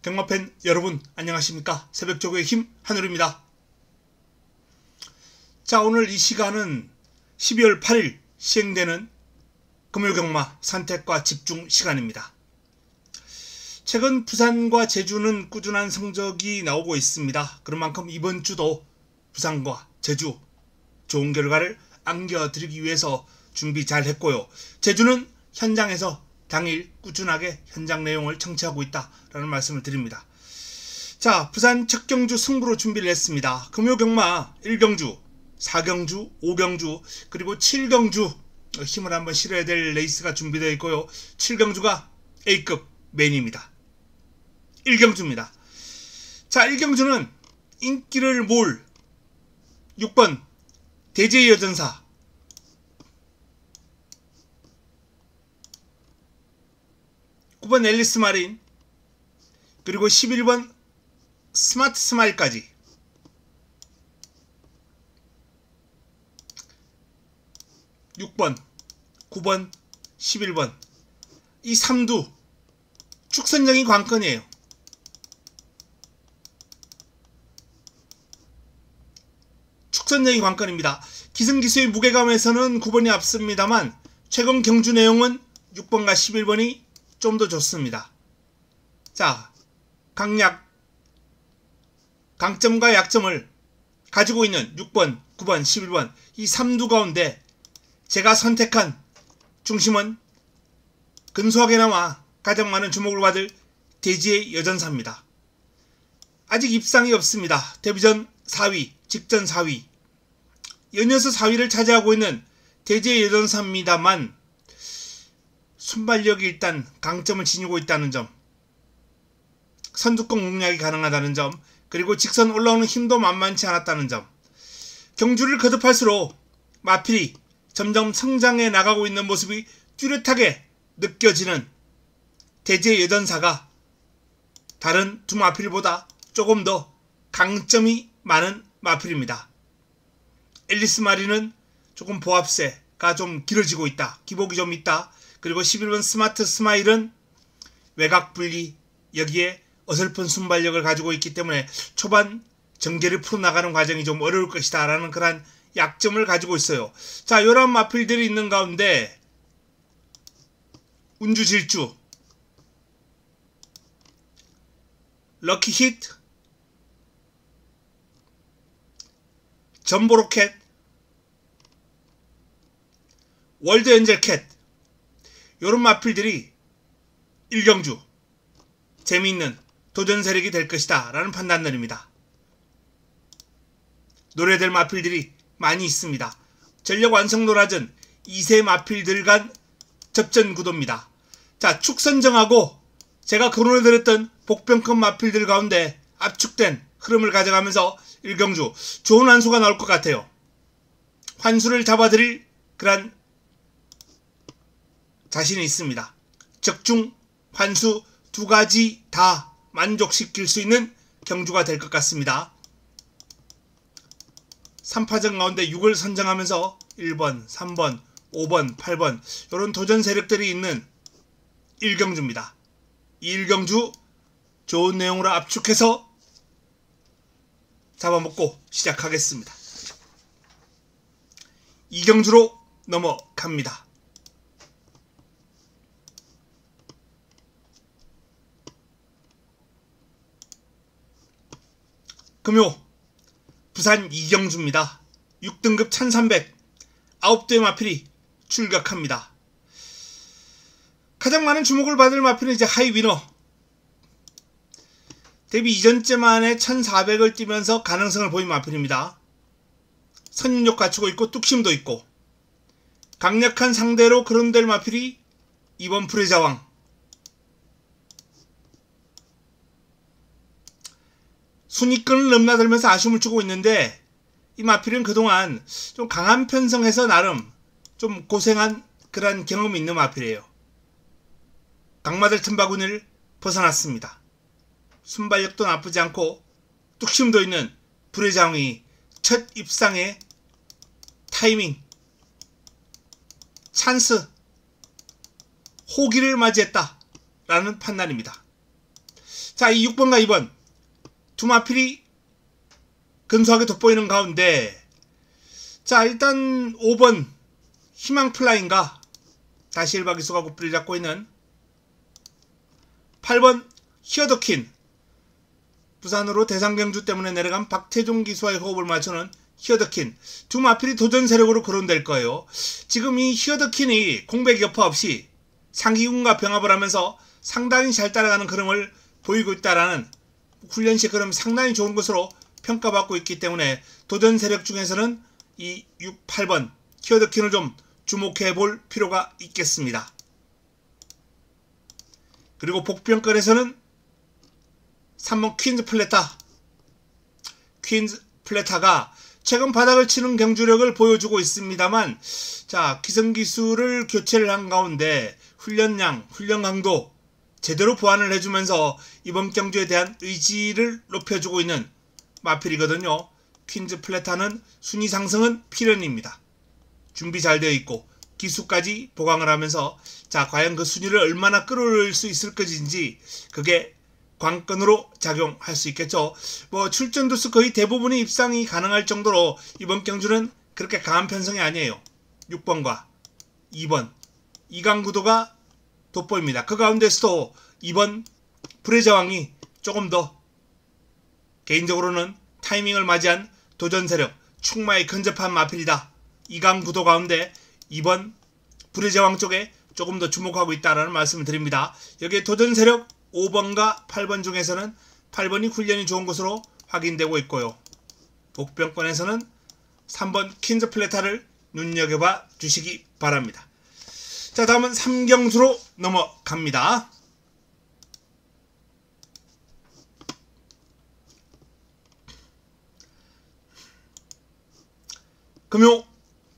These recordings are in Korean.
경마팬 여러분 안녕하십니까? 새벽조교의 힘 한울입니다. 자, 오늘 이 시간은 12월 8일 시행되는 금요경마 선택과 집중 시간입니다. 최근 부산과 제주는 꾸준한 성적이 나오고 있습니다. 그런 만큼 이번 주도 부산과 제주 좋은 결과를 안겨드리기 위해서 준비 잘 했고요. 제주는 현장에서 당일 꾸준하게 현장 내용을 청취하고 있다라는 말씀을 드립니다. 자, 부산 첫 경주 승부로 준비를 했습니다. 금요경마 1경주, 4경주, 5경주, 그리고 7경주 힘을 한번 실어야 될 레이스가 준비되어 있고요. 7경주가 A급 메인입니다. 1경주입니다. 자, 1경주는 인기를 모을 6번 대제의 여전사, 9번 앨리스 마린, 그리고 11번 스마트 스마일까지 / 6번, 9번, 11번 이 3두 축선적인 관건이에요. 축선적인 관건입니다. 기승기수의 무게감에서는 9번이 앞섭니다만 최근 경주 내용은 6번과 11번이 좀 더 좋습니다. 자, 강점과 약점을 가지고 있는 6번, 9번, 11번 이 3두 가운데 제가 선택한 중심은 근소하게나마 가장 많은 주목을 받을 대지의 여전사입니다. 아직 입상이 없습니다. 데뷔전 4위, 직전 4위, 연이어서 4위를 차지하고 있는 대지의 여전사입니다만 순발력이 일단 강점을 지니고 있다는 점, 선두권 공략이 가능하다는 점, 그리고 직선 올라오는 힘도 만만치 않았다는 점, 경주를 거듭할수록 마필이 점점 성장해 나가고 있는 모습이 뚜렷하게 느껴지는 대제의 여전사가 다른 두 마필보다 조금 더 강점이 많은 마필입니다. 앨리스 마리는 조금 보합세가 좀 길어지고 있다, 기복이 좀 있다. 그리고 11번 스마트 스마일은 외곽 분리, 여기에 어설픈 순발력을 가지고 있기 때문에 초반 전개를 풀어나가는 과정이 좀 어려울 것이다 라는 그런 약점을 가지고 있어요. 자, 이런 마필들이 있는 가운데 운주질주, 럭키히트, 점보로캣, 월드엔젤캣 요런 마필들이 1경주 재미있는 도전 세력이 될 것이다 라는 판단들입니다. 노래될 마필들이 많이 있습니다. 전력 완성 노라전 2세 마필들 간 접전 구도입니다. 자, 축선정하고 제가 거론해드렸던 복병급 마필들 가운데 압축된 흐름을 가져가면서 1경주 좋은 환수가 나올 것 같아요. 환수를 잡아드릴 그런 자신이 있습니다. 적중, 환수 두 가지 다 만족시킬 수 있는 경주가 될 것 같습니다. 3파전 가운데 6을 선정하면서 1번, 3번, 5번, 8번 이런 도전 세력들이 있는 1경주입니다. 이 1경주 좋은 내용으로 압축해서 잡아먹고 시작하겠습니다. 2경주로 넘어갑니다. 금요 부산 2경주입니다. 6등급 1300 9대의 마필이 출격합니다. 가장 많은 주목을 받을 마필은 이제 하이위너, 데뷔 이전째 만에 1400을 뛰면서 가능성을 보인 마필입니다. 선인력 갖추고 있고 뚝심도 있고 강력한 상대로 거론될 마필이 2번 프레자왕, 순위권을 넘나들면서 아쉬움을 주고 있는데 이 마필은 그동안 좀 강한 편성에서 나름 좀 고생한 그런 경험이 있는 마필이에요. 강마들 틈바구니를 벗어났습니다. 순발력도 나쁘지 않고 뚝심도 있는 불의장이 첫 입상의 타이밍, 찬스, 호기를 맞이했다 라는 판단입니다. 자, 이 6번과 2번 두 마필이 근소하게 돋보이는 가운데, 자, 일단 5번 희망플라인과 다시 1박 2수가 굿비를 잡고 있는 8번 히어더킨, 부산으로 대상경주 때문에 내려간 박태종 기수와의 호흡을 맞추는 히어더킨, 두 마필이 도전 세력으로 거론될 거예요. 지금 이 히어더킨이 공백 여파 없이 상기군과 병합을 하면서 상당히 잘 따라가는 흐름을 보이고 있다라는 훈련식 흐름 상당히 좋은 것으로 평가받고 있기 때문에 도전 세력 중에서는 이 6, 8번 히어더킨을 좀 주목해 볼 필요가 있겠습니다. 그리고 복병권에서는 3번 퀸즈 플레타. 퀸즈 플레타가 최근 바닥을 치는 경주력을 보여주고 있습니다만, 자, 기성기수를 교체를 한 가운데 훈련량, 훈련 강도 제대로 보완을 해주면서 이번 경주에 대한 의지를 높여주고 있는 마필이거든요. 퀸즈 플레타는 순위 상승은 필연입니다. 준비 잘 되어 있고 기수까지 보강을 하면서, 자, 과연 그 순위를 얼마나 끌어올릴 수 있을 것인지 그게 관건으로 작용할 수 있겠죠. 뭐 출전 두수 거의 대부분이 입상이 가능할 정도로 이번 경주는 그렇게 강한 편성이 아니에요. 6번과 2번 이강구도가 돋보입니다. 그 가운데서도 2번 불의 제왕이 조금 더 개인적으로는 타이밍을 맞이한 도전 세력 충마에 근접한 마필이다. 이강구도 가운데 2번 불의 제왕 쪽에 조금 더 주목하고 있다는 말씀을 드립니다. 여기에 도전 세력 5번과 8번 중에서는 8번이 훈련이 좋은 것으로 확인되고 있고요. 복병권에서는 3번 퀸즈 플레타를 눈여겨봐 주시기 바랍니다. 자, 다음은 3경주로 넘어갑니다. 금요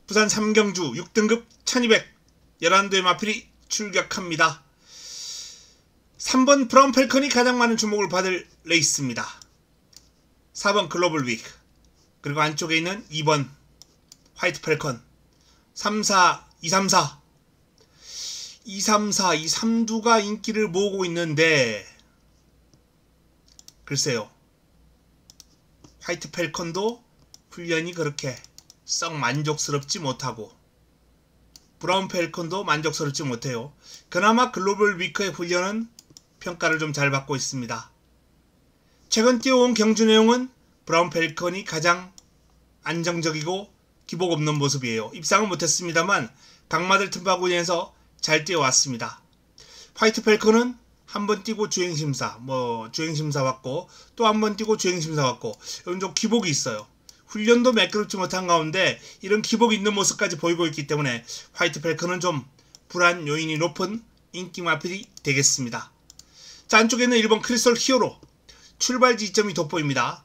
부산 3경주 6등급 1200 11도의 마필이 출격합니다. 3번 브라운 펠컨이 가장 많은 주목을 받을 레이스입니다. 4번 글로벌 위크, 그리고 안쪽에 있는 2번 화이트 펠컨, 234, 232가 인기를 모으고 있는데, 글쎄요, 화이트 펠컨도 훈련이 그렇게 썩 만족스럽지 못하고 브라운 펠컨도 만족스럽지 못해요. 그나마 글로벌 위크의 훈련은 평가를 좀 잘 받고 있습니다. 최근 뛰어온 경주 내용은 브라운 펠컨이 가장 안정적이고 기복 없는 모습이에요. 입상은 못했습니다만 강마들 틈바구 인해서 잘 뛰어왔습니다. 화이트 펠컨은 한 번 뛰고 주행심사, 주행심사 왔고 또 한 번 뛰고 주행심사 왔고, 이런 좀 기복이 있어요. 훈련도 매끄럽지 못한 가운데 이런 기복이 있는 모습까지 보이고 있기 때문에 화이트 펠컨은 좀 불안 요인이 높은 인기 마필이 되겠습니다. 자, 안쪽에는 1번 크리스털 히어로, 출발 지점이 돋보입니다.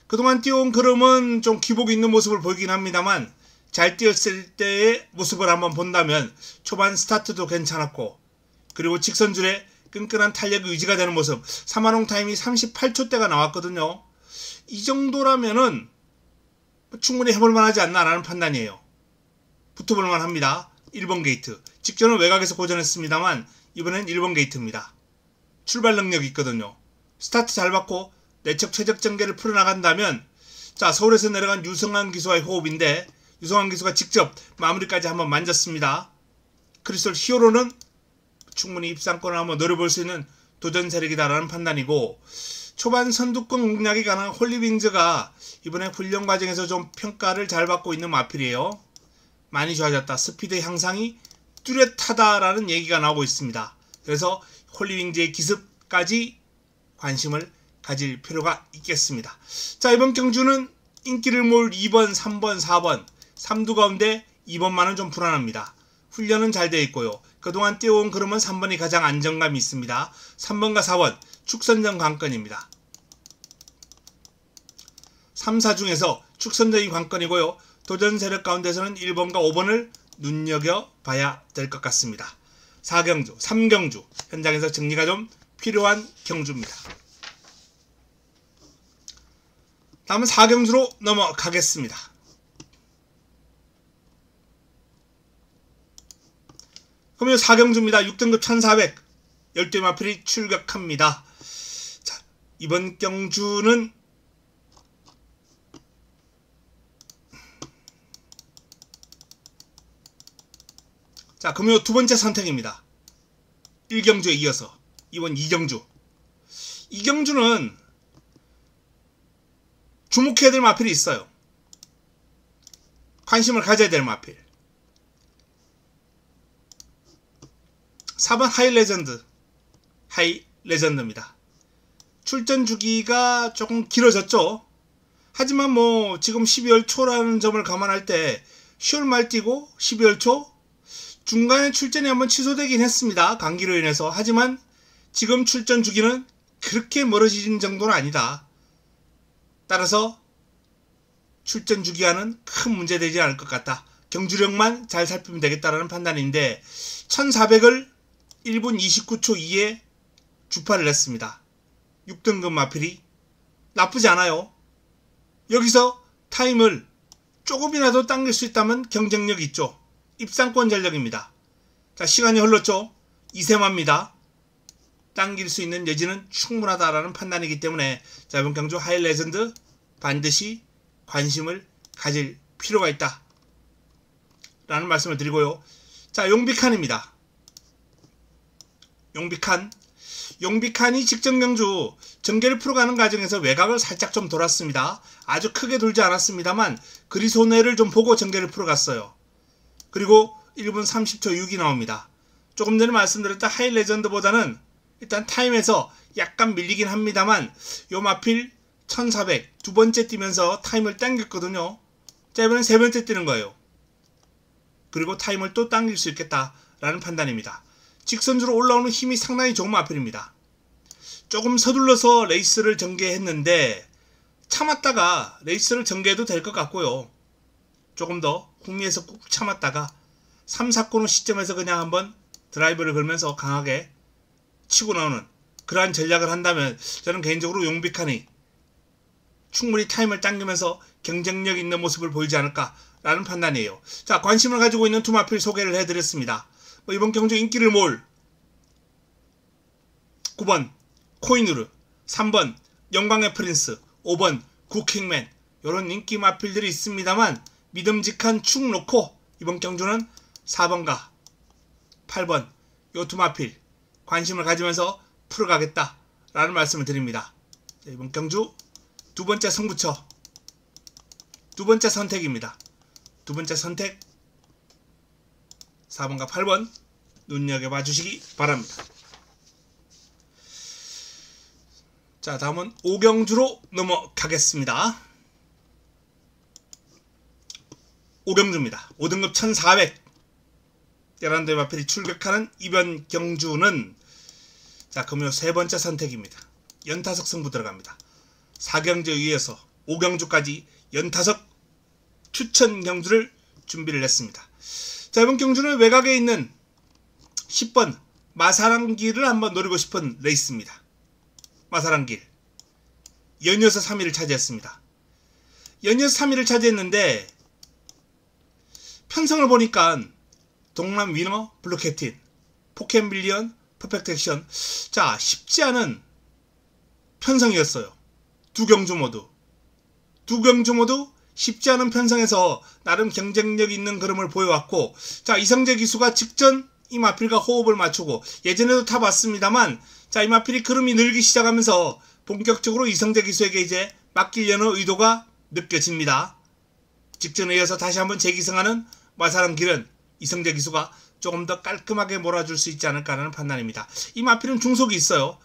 그동안 뛰어온 흐름은 좀 기복이 있는 모습을 보이긴 합니다만, 잘 뛰었을 때의 모습을 한번 본다면 초반 스타트도 괜찮았고, 그리고 직선줄에 끈끈한 탄력 유지가 되는 모습, 3환홍 타임이 38초대가 나왔거든요. 이 정도라면은 충분히 해볼만 하지 않나 라는 판단이에요. 붙어볼만 합니다. 1번 게이트, 직전은 외곽에서 고전했습니다만 이번엔 1번 게이트입니다. 출발 능력이 있거든요. 스타트 잘 받고 내척 최적 전개를 풀어나간다면, 자, 서울에서 내려간 유성환 기수와의 호흡인데 유성환 기수가 직접 마무리까지 한번 만졌습니다. 크리스털 히어로는 충분히 입상권을 한번 노려볼 수 있는 도전 세력이다라는 판단이고, 초반 선두권 공략이 가능한 홀리윙즈가 이번에 훈련 과정에서 좀 평가를 잘 받고 있는 마필이에요. 많이 좋아졌다. 스피드 향상이 뚜렷하다라는 얘기가 나오고 있습니다. 그래서 홀리윙즈의 기습까지 관심을 가질 필요가 있겠습니다. 자, 이번 경주는 인기를 모을 2번, 3번, 4번, 3두 가운데 2번만은 좀 불안합니다. 훈련은 잘 되어 있고요. 그동안 뛰어온 그러면 3번이 가장 안정감이 있습니다. 3번과 4번 축선전 관건입니다. 3, 4 중에서 축선전이 관건이고요. 도전 세력 가운데서는 1번과 5번을 눈여겨봐야 될 것 같습니다. 4경주, 3경주 현장에서 정리가 좀 필요한 경주입니다. 다음은 4경주로 넘어가겠습니다. 그러면 4경주입니다. 6등급 1400 12마필이 출격합니다. 이번 경주는 자, 금요 두 번째 선택입니다. 1경주에 이어서 이번 2경주. 2경주는 주목해야 될 마필이 있어요. 관심을 가져야 될 마필. 4번 하이 레전드입니다. 출전 주기가 조금 길어졌죠. 하지만 뭐 지금 12월 초라는 점을 감안할 때 10월 말 뛰고 12월 초 중간에 출전이 한번 취소되긴 했습니다. 감기로 인해서. 하지만 지금 출전 주기는 그렇게 멀어진 정도는 아니다. 따라서 출전 주기와는 큰 문제 되지 않을 것 같다. 경주력만 잘 살피면 되겠다라는 판단인데 1400을 1분 29초 2에 주파를 냈습니다. 6등급 마필이 나쁘지 않아요. 여기서 타임을 조금이라도 당길 수 있다면 경쟁력 있죠. 입상권 전력입니다. 자, 시간이 흘렀죠. 이세마입니다. 당길 수 있는 여지는 충분하다라는 판단이기 때문에 자, 이번 경주 하이 레전드 반드시 관심을 가질 필요가 있다 라는 말씀을 드리고요. 자, 용비칸입니다. 용비칸이 직전 경주 전개를 풀어가는 과정에서 외곽을 살짝 좀 돌았습니다. 아주 크게 돌지 않았습니다만 그리 손해를 좀 보고 전개를 풀어갔어요. 그리고 1분 30초 6이 나옵니다. 조금 전에 말씀드렸던 하이 레전드보다는 일단 타임에서 약간 밀리긴 합니다만 요 마필 1400 두 번째 뛰면서 타임을 당겼거든요. 자, 이번엔 세 번째 뛰는 거예요. 그리고 타임을 또 당길 수 있겠다라는 판단입니다. 직선주로 올라오는 힘이 상당히 좋은 마필입니다. 조금 서둘러서 레이스를 전개했는데 참았다가 레이스를 전개해도 될 것 같고요. 조금 더 흥미에서 꾹 참았다가 3, 4코너 시점에서 그냥 한번 드라이브를 걸면서 강하게 치고 나오는 그러한 전략을 한다면 저는 개인적으로 용비칸이 충분히 타임을 당기면서 경쟁력 있는 모습을 보이지 않을까라는 판단이에요. 자, 관심을 가지고 있는 두 마필 소개를 해드렸습니다. 이번 경주 인기를 모을 9번 코이누르, 3번 영광의 프린스, 5번 쿠킹맨 이런 인기 마필들이 있습니다만 믿음직한 축 놓고 이번 경주는 4번과 8번 요 두 마필 관심을 가지면서 풀어가겠다 라는 말씀을 드립니다. 자, 이번 경주 두 번째 승부처 두 번째 선택입니다. 두 번째 선택 4번과 8번 눈여겨봐 주시기 바랍니다. 자, 다음은 5경주로 넘어가겠습니다. 5경주입니다. 5등급 1400 11대 마필이 출격하는 이번 경주는 자, 금요 세 번째 선택입니다. 연타석 승부 들어갑니다. 4경주에 의해서 5경주까지 연타석 추천 경주를 준비를 했습니다. 자, 이번 경주는 외곽에 있는 10번 마사랑길을 한번 노리고 싶은 레이스입니다. 마사랑길 연이어서 3위를 차지했습니다. 연이어서 3위를 차지했는데 편성을 보니까 동남 위너, 블루캡틴, 포켓밀리언, 퍼펙트 액션 자, 쉽지 않은 편성이었어요. 두 경주 모두 쉽지 않은 편성에서 나름 경쟁력 있는 그림을 보여왔고 자, 이성재 기수가 직전 이 마필과 호흡을 맞추고 예전에도 타봤습니다만 자, 이 마필이 그림이 늘기 시작하면서 본격적으로 이성재 기수에게 이제 맡기려는 의도가 느껴집니다. 직전에 이어서 다시 한번 재기승하는 마사랑 길은 이성재 기수가 조금 더 깔끔하게 몰아줄 수 있지 않을까라는 판단입니다. 이 마필은 중속이 있어요.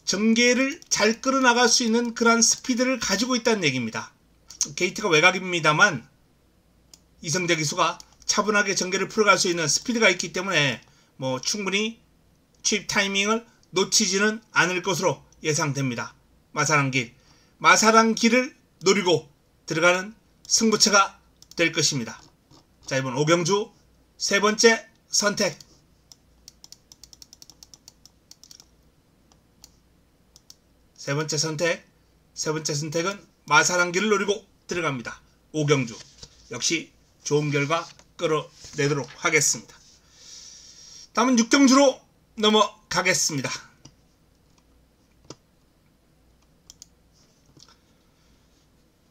전개를 잘 끌어나갈 수 있는 그러한 스피드를 가지고 있다는 얘기입니다. 게이트가 외곽입니다만 이성재 기수가 차분하게 전개를 풀어갈 수 있는 스피드가 있기 때문에 뭐 충분히 취입 타이밍을 놓치지는 않을 것으로 예상됩니다. 마사랑길을 노리고 들어가는 승부처가 될 것입니다. 자, 이번 5경주 세 번째 선택 세 번째 선택은 마사랑길을 노리고 들어갑니다. 5경주 역시 좋은 결과 끌어내도록 하겠습니다. 다음은 6경주로 넘어가겠습니다.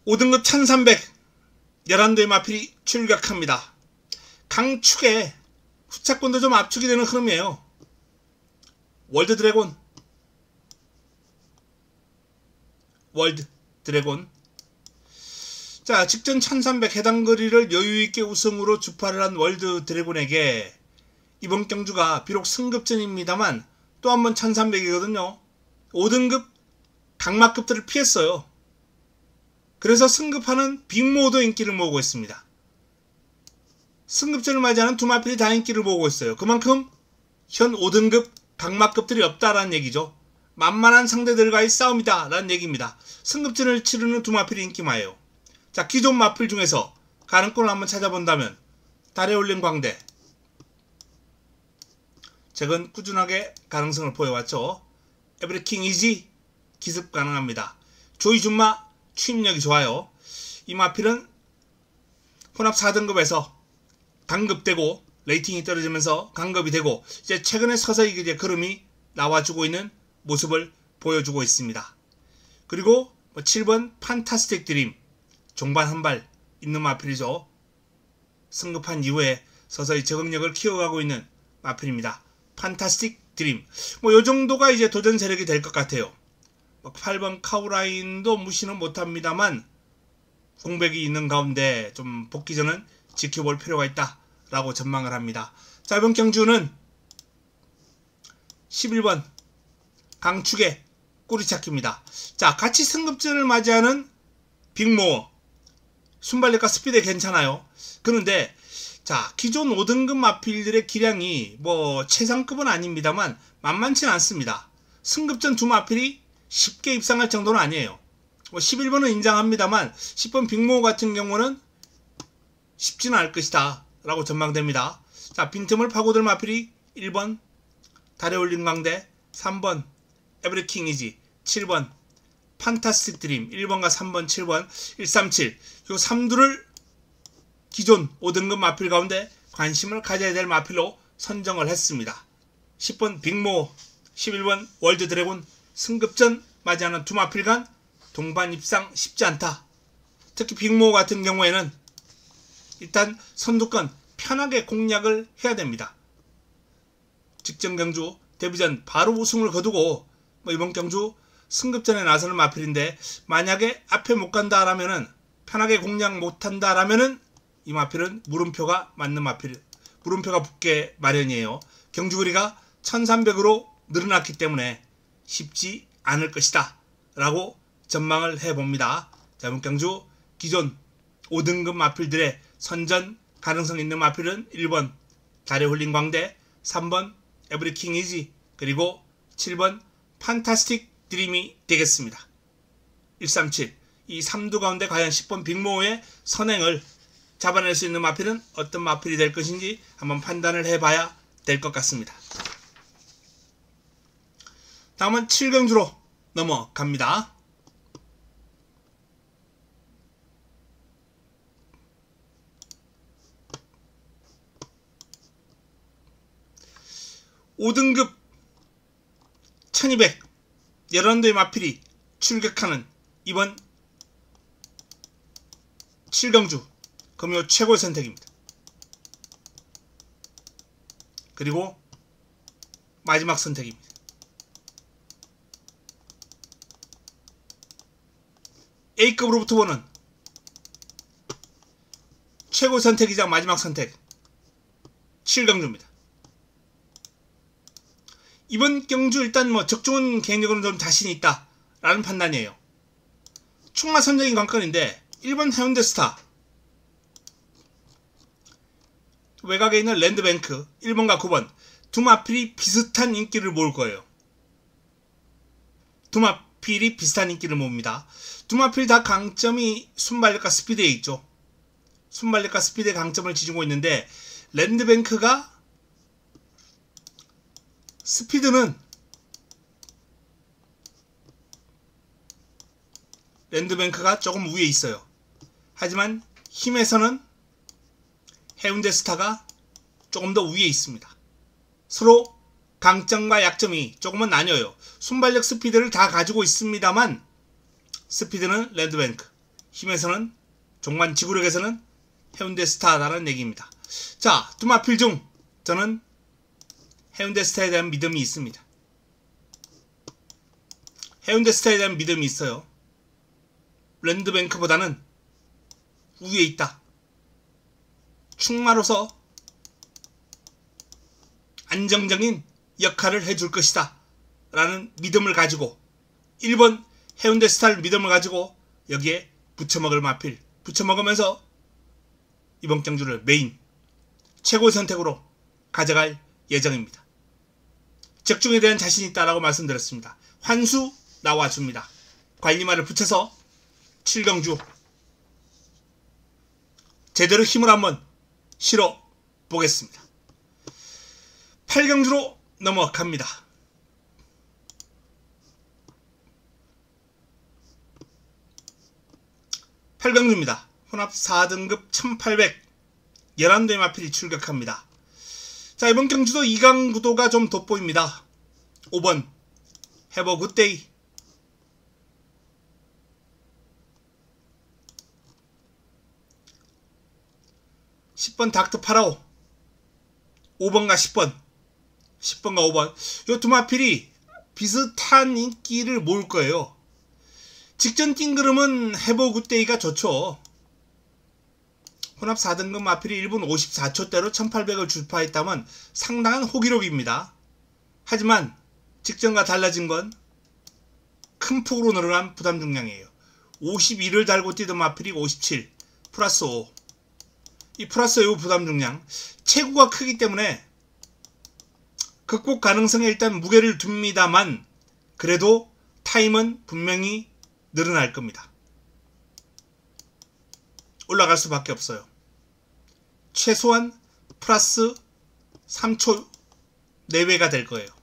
5등급 1300 11도의 마필이 출격합니다. 강축에 후차권도 좀 압축이 되는 흐름이에요. 월드 드래곤 자, 직전 1300 해당 거리를 여유있게 우승으로 주파를 한 월드 드래곤에게 이번 경주가 비록 승급전입니다만 또 한 번 1300이거든요. 5등급 강마급들을 피했어요. 그래서 승급하는 빅모도 인기를 모으고 있습니다. 승급전을 맞이하는 두 마필이 다 인기를 모으고 있어요. 그만큼 현 5등급 강마급들이 없다라는 얘기죠. 만만한 상대들과의 싸움이다 라는 얘기입니다. 승급전을 치르는 두 마필이 인기마예요. 자, 기존 마필 중에서 가능권을 한번 찾아본다면 달에 올린 광대, 최근 꾸준하게 가능성을 보여왔죠. 에브리킹 이지 기습 가능합니다. 조이 준마 추임력이 좋아요. 이 마필은 혼합 4등급에서 강급되고 레이팅이 떨어지면서 강급이 되고 이제 최근에 서서히 이제 걸음이 나와주고 있는 모습을 보여주고 있습니다. 그리고 7번 판타스틱 드림 종반 한 발 있는 마필이죠. 승급한 이후에 서서히 적응력을 키워가고 있는 마필입니다. 판타스틱 드림 요 정도가 이제 도전 세력이 될 것 같아요. 8번 카우라인도 무시는 못합니다만 공백이 있는 가운데 좀 복귀전은 지켜볼 필요가 있다 라고 전망을 합니다. 자, 이번 경주는 11번 강축의 꼬리찾기입니다. 자, 같이 승급전을 맞이하는 빅모어 순발력과 스피드 괜찮아요. 그런데 자, 기존 5등급 마필들의 기량이 최상급은 아닙니다만 만만치는 않습니다. 승급전 두 마필이 쉽게 입상할 정도는 아니에요. 11번은 인정합니다만 10번 빅모어 같은 경우는 쉽지는 않을 것이다 라고 전망됩니다. 자, 빈틈을 파고들 마필이 1번 달에 올린 광대, 3번 에브리킹 이지, 7번 판타스틱 드림, 1번과 3번, 7번, 137 요 3두를 기존 5등급 마필 가운데 관심을 가져야 될 마필로 선정을 했습니다. 10번 빅모어, 11번 월드 드래곤 승급전 맞이하는 두 마필 간 동반 입상 쉽지 않다. 특히 빅모어 같은 경우에는 일단 선두권 편하게 공략을 해야 됩니다. 직전 경주 데뷔전 바로 우승을 거두고 이번 경주 승급전에 나서는 마필인데 만약에 앞에 못 간다라면은 편하게 공략 못한다라면은 이 마필은 물음표가 맞는 마필, 물음표가 붙게 마련이에요. 경주거리가 1300으로 늘어났기 때문에 쉽지 않을 것이다 라고 전망을 해봅니다. 자, 이번 경주 기존 5등급 마필들의 선전 가능성 있는 마필은 1번 달에 홀린 광대, 3번 에브리킹 이지, 그리고 7번 판타스틱 드림이 되겠습니다. 137 이 3두 가운데 과연 10번 빅모어의 선행을 잡아낼 수 있는 마필은 어떤 마필이 될 것인지 한번 판단을 해봐야 될 것 같습니다. 다음은 7경주로 넘어갑니다. (5등급) 1200 11도의 마필이 출격하는 이번 7경주 금요 최고의 선택입니다. 그리고 마지막 선택입니다. A급으로부터 보는 최고의 선택이자 마지막 선택 7경주입니다. 이번 경주 일단 적중은 개인적으로는 좀 자신이 있다 라는 판단이에요. 충마 선정이 관건인데 1번 해운대스타, 외곽에 있는 랜드뱅크 1번과 9번 두 마필이 비슷한 인기를 모을 거예요. 두 마필이 비슷한 인기를 모읍니다. 두 마필 다 강점이 순발력과 스피드에 있죠. 순발력과 스피드의 강점을 지니고 있는데 랜드뱅크가 스피드는 랜드뱅크가 조금 위에 있어요. 하지만 힘에서는 해운대스타가 조금 더 위에 있습니다. 서로 강점과 약점이 조금은 나뉘어요. 순발력 스피드를 다 가지고 있습니다만 스피드는 랜드뱅크, 힘에서는 종관 지구력에서는 해운대스타다라는 얘기입니다. 자, 두 마필 중 저는 해운대스타에 대한 믿음이 있습니다. 해운대스타에 대한 믿음이 있어요. 랜드뱅크보다는 우위에 있다. 충마로서 안정적인 역할을 해줄 것이다 라는 믿음을 가지고 1번 해운대스타를 믿음을 가지고 여기에 붙여먹을 마필 붙여먹으면서 이번 경주를 메인 최고의 선택으로 가져갈 예정입니다. 적중에 대한 자신이 있다라고 말씀드렸습니다. 환수 나와줍니다. 관리마를 붙여서 7경주 제대로 힘을 한번 실어 보겠습니다. 8경주로 넘어갑니다. 8경주입니다. 혼합 4등급 1800 11대의 마필이 출격합니다. 자, 이번 경주도 2강 구도가 좀 돋보입니다. 5번 해버 굿데이, 10번 닥터 파라오, 5번과 10번과 5번 요 두 마필이 비슷한 인기를 모을 거예요. 직전 띵그름은 해버 굿데이가 좋죠. 혼합 4등급 마필이 1분 54초대로 1800을 주파했다면 상당한 호기록입니다. 하지만 직전과 달라진 건 큰 폭으로 늘어난 부담 중량이에요. 52를 달고 뛰던 마필이 57 플러스 5. 이 플러스 5 부담 중량 체구가 크기 때문에 극복 가능성에 일단 무게를 둡니다만 그래도 타임은 분명히 늘어날 겁니다. 올라갈 수밖에 없어요. 최소한 플러스 3초 내외가 될 거예요.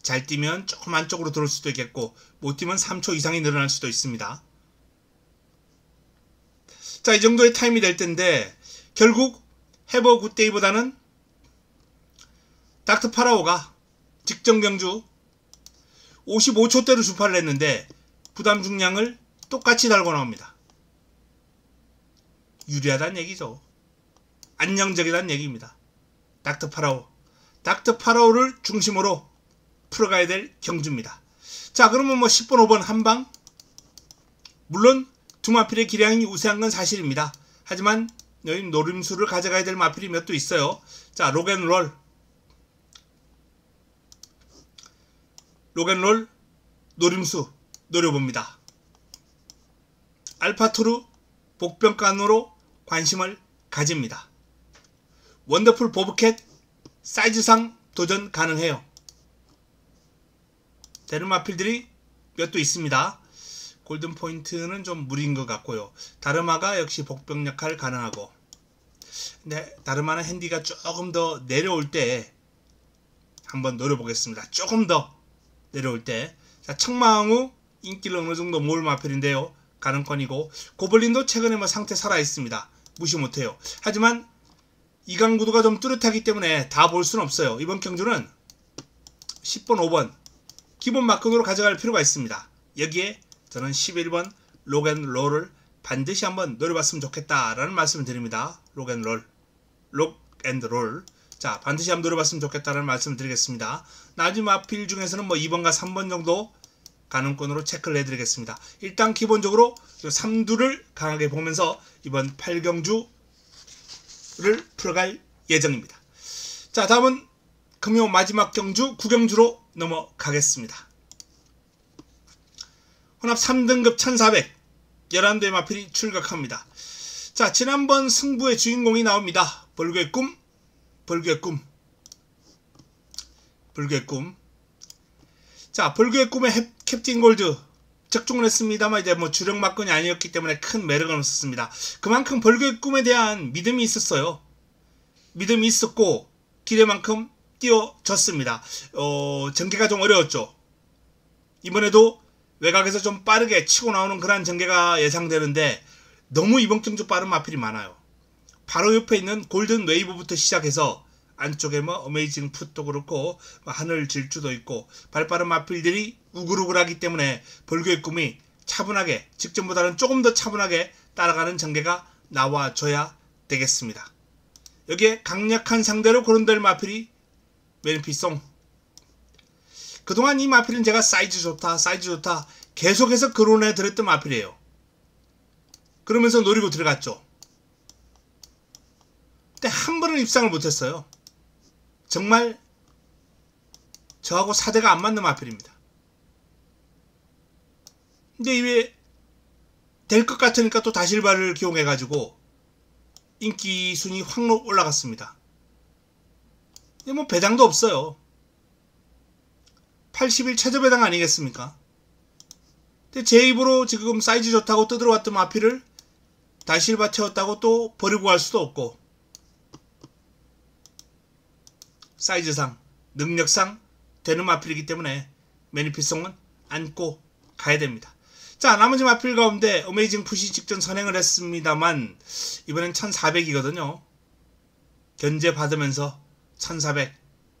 잘 뛰면 조금 안쪽으로 들어올 수도 있겠고 못 뛰면 3초 이상이 늘어날 수도 있습니다. 자, 이 정도의 타임이 될 텐데 결국 해버 굿데이보다는 닥터 파라오가 직전 경주 55초대로 주파를 했는데 부담 중량을 똑같이 달고 나옵니다. 유리하다는 얘기죠. 안정적이라는 얘기입니다. 닥터 파라오를 중심으로 풀어가야 될 경주입니다. 자, 그러면 뭐 10번 5번 한방, 물론 두 마필의 기량이 우세한 건 사실입니다. 하지만 여기 노림수를 가져가야 될 마필이 몇 도 있어요. 자, 로겐롤 노림수 노려봅니다. 알파토르 복병간으로 관심을 가집니다. 원더풀 보브캣 사이즈상 도전 가능해요. 되는 마필들이 몇 도 있습니다. 골든 포인트는 좀 무리인 것 같고요. 다르마가 역시 복병 역할 가능하고, 근데 다르마는 핸디가 조금 더 내려올 때 한번 노려보겠습니다. 조금 더 내려올 때. 자, 청마왕후 인기를 어느 정도 모을 마필인데요. 가능권이고, 고블린도 최근에 뭐 상태 살아 있습니다. 무시 못해요. 하지만 이강 구도가 좀 뚜렷하기 때문에 다 볼 수는 없어요. 이번 경주는 10번 5번 기본 마크으로 가져갈 필요가 있습니다. 여기에 저는 11번 록앤롤을 반드시 한번 노려봤으면 좋겠다라는 말씀을 드립니다. 록앤롤. 자, 반드시 한번 노려봤으면 좋겠다라는 말씀을 드리겠습니다. 나머지 마필 중에서는 뭐 2번과 3번 정도 가능권으로 체크를 해드리겠습니다. 일단 기본적으로 3두를 강하게 보면서 이번 8경주를 풀어갈 예정입니다. 자, 다음은 금요 마지막 경주 9경주로 넘어가겠습니다. 혼합 3등급 1400 11대의 마필이 출격합니다. 자, 지난번 승부의 주인공이 나옵니다. 벌교의 꿈. 자, 벌교의 꿈의 캡틴 골드 적중을 했습니다만 이제 뭐 주력 막건이 아니었기 때문에 큰 매력은 없었습니다. 그만큼 벌교의 꿈에 대한 믿음이 있었어요. 믿음이 있었고 기대만큼 뛰어졌습니다. 전개가 좀 어려웠죠. 이번에도 외곽에서 좀 빠르게 치고 나오는 그런 전개가 예상되는데 너무 이번 경주 빠른 마필이 많아요. 바로 옆에 있는 골든 웨이브부터 시작해서 안쪽에 뭐 어메이징 풋도 그렇고 하늘 질주도 있고 발빠른 마필들이 우글우글하기 때문에 벌교의 꿈이 차분하게, 직전보다는 조금 더 차분하게 따라가는 전개가 나와줘야 되겠습니다. 여기에 강력한 상대로 거론될 마필이 매니피송. 그동안 이 마필은 제가 사이즈 좋다 계속해서 거론해 드렸던 마필이에요. 그러면서 노리고 들어갔죠. 근데 한 번은 입상을 못했어요. 정말 저하고 사대가 안 맞는 마필입니다. 근데 이게 될 것 같으니까 또 다실바를 기용해가지고 인기 순위 확 올라갔습니다. 근데 뭐 배당도 없어요. 80일 최저 배당 아니겠습니까? 근데 제 입으로 지금 사이즈 좋다고 떠들어왔던 마필을 다실바 채웠다고 또 버리고 갈 수도 없고, 사이즈상 능력상 되는 마필이기 때문에 매니피송은 안고 가야 됩니다. 자, 나머지 마필 가운데 어메이징 푸시 직전 선행을 했습니다만 이번엔 1400이거든요. 견제 받으면서 1400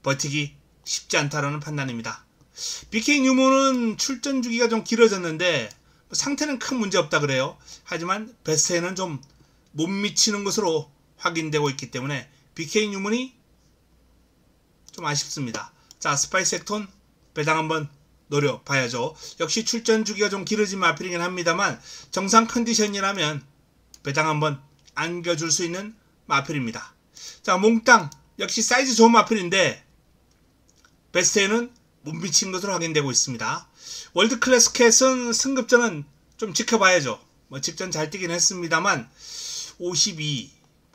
버티기 쉽지 않다라는 판단입니다. BK 뉴몬은 출전 주기가 좀 길어졌는데 상태는 큰 문제 없다 그래요. 하지만 베스트에는 좀 못 미치는 것으로 확인되고 있기 때문에 BK 뉴몬이 좀 아쉽습니다. 자, 스파이스 액톤 배당 한번 노려봐야죠. 역시 출전 주기가 좀 길어진 마필이긴 합니다만 정상 컨디션이라면 배당 한번 안겨줄 수 있는 마필입니다. 자, 몽땅 역시 사이즈 좋은 마필인데 베스트에는 못 미친 것으로 확인되고 있습니다. 월드 클래스 캣은 승급전은 좀 지켜봐야죠. 뭐 직전 잘 뛰긴 했습니다만 52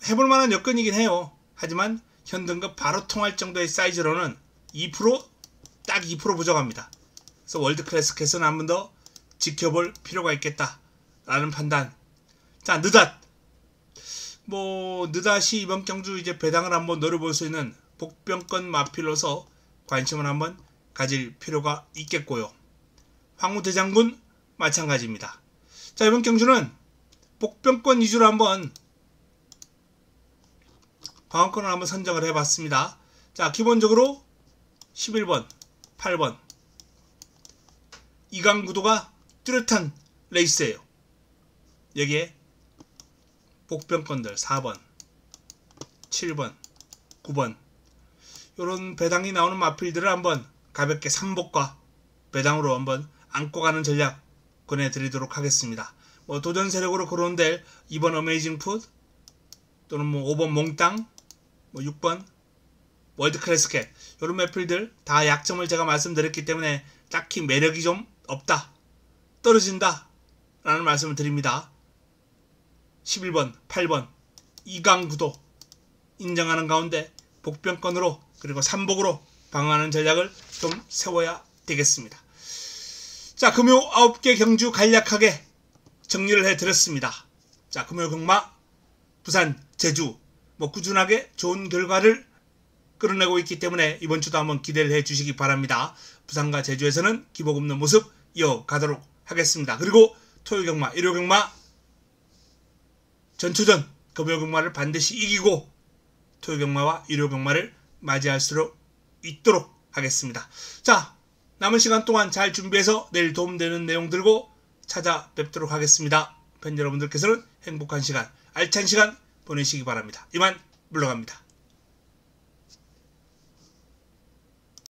해볼 만한 여건이긴 해요. 하지만 현등급 바로 통할 정도의 사이즈로는 2% 딱 2% 부족합니다. 그래서 월드 클래스 캣은 한 번 더 지켜볼 필요가 있겠다 라는 판단. 자, 느닷. 뭐 느닷이 이번 경주 이제 배당을 한번 노려볼 수 있는 복병권 마필로서 관심을 한번 가질 필요가 있겠고요. 황후대장군 마찬가지입니다. 자, 이번 경주는 복병권 위주로 한번 방어권을 한번 선정을 해봤습니다. 자, 기본적으로 11번, 8번 이강 구도가 뚜렷한 레이스예요. 여기에 복병권들 4번, 7번, 9번 요런 배당이 나오는 마필들을 한번 가볍게 3복과 배당으로 한번 안고 가는 전략 권해드리도록 하겠습니다. 뭐 도전 세력으로 거론될 2번 어메이징 풋 또는 뭐 5번 몽땅, 뭐 6번 월드 클래스 캣 요런 마필들 다 약점을 제가 말씀드렸기 때문에 딱히 매력이 좀 없다, 떨어진다 라는 말씀을 드립니다. 11번, 8번 이강 구도 인정하는 가운데 복병권으로 그리고 3복으로 방어하는 전략을 좀 세워야 되겠습니다. 자, 금요 9개 경주 간략하게 정리를 해드렸습니다. 자, 금요 경마 부산, 제주 뭐 꾸준하게 좋은 결과를 끌어내고 있기 때문에 이번 주도 한번 기대를 해주시기 바랍니다. 부산과 제주에서는 기복 없는 모습 이어가도록 하겠습니다. 그리고 토요 경마, 일요 경마 전초전 금요 경마를 반드시 이기고 토요 경마와 일요 경마를 맞이할 수 있도록 하겠습니다. 자, 남은 시간 동안 잘 준비해서 내일 도움되는 내용 들고 찾아뵙도록 하겠습니다. 팬 여러분들께서는 행복한 시간, 알찬 시간 보내시기 바랍니다. 이만 물러갑니다.